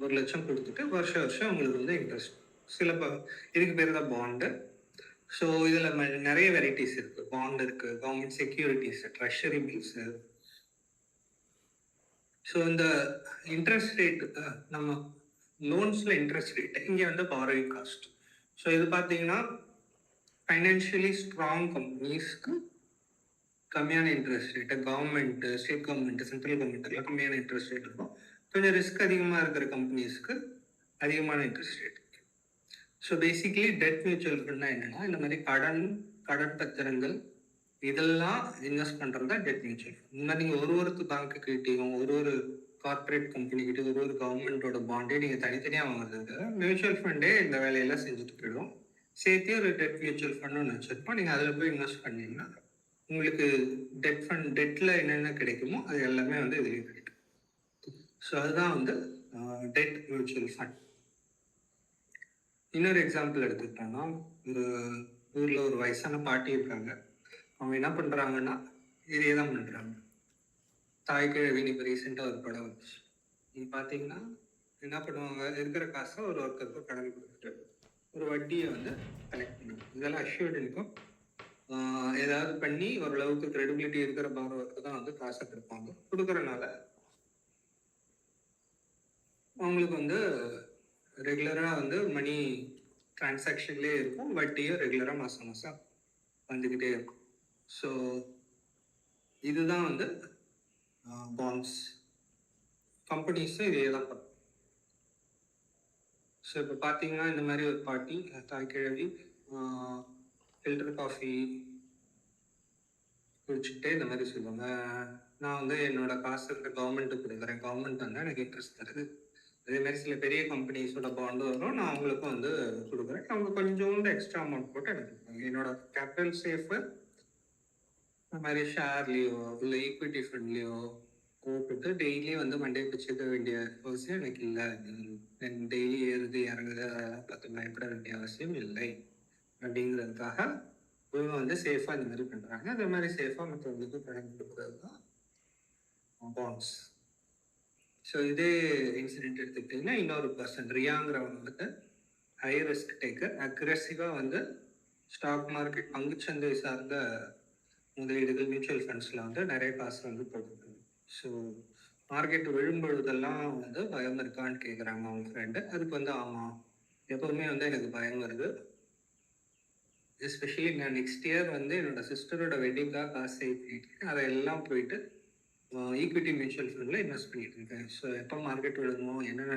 1,00,000 கொடுத்துட்டு வருஷம் வருஷம் உங்களுக்கு வந்து இன்ட்ரெஸ்ட். சில இதுக்கு பேர் தான் பாண்டு. ஸோ இதில் நிறைய வெரைட்டிஸ் இருக்கு. பாண்ட் இருக்கு, government securities, treasury bills. So இந்த இன்ட்ரெஸ்ட் ரேட் நம்ம லோன்ஸில் இன்ட்ரெஸ்ட் ரேட், இங்கே வந்து பாரோயிங் காஸ்ட். ஸோ இது பார்த்தீங்கன்னா ஃபைனான்ஷியலி ஸ்ட்ராங் கம்பெனிஸ்க்கு கம்மியான interest rate, government, state government, central கவர்மெண்ட்டுலாம் கம்மியான இன்ட்ரெஸ்ட் ரேட் இருக்கும். கொஞ்சம் ரிஸ்க் அதிகமாக இருக்கிற கம்பெனிஸ்க்கு அதிகமான interest rate. So basically debt mutual ஃபண்ட்னா என்னன்னா, இந்த மாதிரி கடன் பத்திரங்கள் இதெல்லாம் இன்வெஸ்ட் பண்ணுறது தான் டெட் மியூச்சுவல் ஃபண்ட். இந்த மாதிரி நீங்கள் ஒரு பேங்க்கு கிட்டையும் ஒரு கார்பரேட் கம்பெனிக்கிட்ட ஒரு கவர்மெண்ட்டோட பாண்டே நீங்கள் தனித்தனியாக வாங்குறது, மியூச்சுவல் ஃபண்டே இந்த வேலையெல்லாம் செஞ்சுட்டு போயிடும். சேர்த்தே ஒரு டெட் மியூச்சுவல் ஃபண்ட் ஒன்று வச்சுருப்போம். நீங்கள் அதில் போய் இன்வெஸ்ட் பண்ணீங்கன்னா உங்களுக்கு டெட்டில் என்னென்ன கிடைக்குமோ அது எல்லாமே வந்து இதுலேயே கிடைக்கும். ஸோ அதுதான் வந்து டெட் மியூச்சுவல் ஃபண்ட். இன்னொரு எக்ஸாம்பிள் எடுத்துக்கிட்டோம்னா, ஒரு ஊரில் ஒரு வயசான பாட்டி இருக்காங்க. அவங்க என்ன பண்ணுறாங்கன்னா, இதே தான் பண்ணுறாங்க. தாய் கிழவின்னு இப்போ ரீசெண்டாக ஒரு படம் வந்துச்சு. நீங்கள் பார்த்தீங்கன்னா என்ன பண்ணுவாங்க, இருக்கிற காசை ஒரு ஒருத்தருக்கு கடன் கொடுத்துட்டு ஒரு வட்டியை வந்து கலெக்ட் பண்ணுவாங்க. இதெல்லாம் அஷ்யூர்டு இருக்கும். ஏதாவது பண்ணி ஓரளவுக்கு கிரெடிபிலிட்டி இருக்கிற பாரோவருக்கு தான் வந்து காசை கொடுப்பாங்க. கொடுக்குறனால அவங்களுக்கு வந்து ரெகுலராக வந்து மணி டிரான்சாக்ஷன்லேயே இருக்கும், வட்டியும் ரெகுலராக மாதம் மாதம் வந்துக்கிட்டே இருக்கும். ஸோ இதுதான் வந்து பாண்ட்ஸ். கம்பெனிஸும் இதே தான் பண்ணும். ஸோ இப்போ பார்த்தீங்கன்னா இந்த மாதிரி ஒரு பாட்டி தாய் கிழவி ஃபில்டர் காஃபி குடிச்சுக்கிட்டே இந்த மாதிரி சொல்லுவாங்க, நான் வந்து என்னோட காசு இருக்க கவர்மெண்ட்டுக்கு கொடுக்குறேன், கவர்மெண்ட் வந்து எனக்கு இன்ட்ரெஸ்ட் தருது. அதே மாதிரி சில பெரிய கம்பெனிஸோட பாண்டு வரும், நான் அவங்களுக்கும் வந்து கொடுக்குறேன். அவங்க கொஞ்சோண்டு எக்ஸ்ட்ரா அமௌண்ட் போட்டு எனக்கு கொடுப்பாங்க. என்னோட கேபிட்டல் சேஃபு இந்த மாதிரி ஷேர்லேயோ இல்லை ஈக்விட்டி ஃபண்ட்லேயோ போட்டுட்டு டெய்லி வந்து மண்டே பிச்சுக்க வேண்டிய அவசியம் எனக்கு இல்லை. டெய்லி ஏறுது இறங்குது பார்த்து பயப்பட வேண்டிய அவசியம் இல்லை அப்படிங்கிறதுக்காக இவங்க வந்து சேஃபாக இந்த மாதிரி பண்ணுறாங்க. அதே மாதிரி சேஃபாக மற்றவங்களுக்கு கடன் கொடுக்குறது தான் பாண்ட்ஸ். ஸோ இதே இன்சிடென்ட் எடுத்துக்கிட்டிங்கன்னா, இன்னொரு பர்சன் ரியாங்கிறவங்க வந்து ஹை ரிஸ்க் டேக்கர், அக்ரெசிவாக வந்து ஸ்டாக் மார்க்கெட் பங்குச்சந்தை சார்ந்த முதலீடுகள் மியூச்சுவல் ஃபண்ட்ஸில் வந்து நிறைய காசு வந்து போட்டுருக்காங்க. ஸோ மார்க்கெட் விழும்பொழுதெல்லாம் வந்து பயம் இருக்கான்னு கேட்குறாங்க அவங்க ஃப்ரெண்டு. அதுக்கு வந்து ஆமாம், எப்போவுமே வந்து எனக்கு பயம் வருது. எஸ்பெஷலி நான் நெக்ஸ்ட் இயர் வந்து என்னோட சிஸ்டரோட வெட்டிங்காக காசு சேவ் பண்ணிட்டு அதெல்லாம் போயிட்டு ஈக்விட்டி மியூச்சுவல் ஃபண்டில் இன்வெஸ்ட் பண்ணிட்டு இருக்கேன். ஸோ எப்போ மார்க்கெட் விழுமோ என்ன நடக்கும்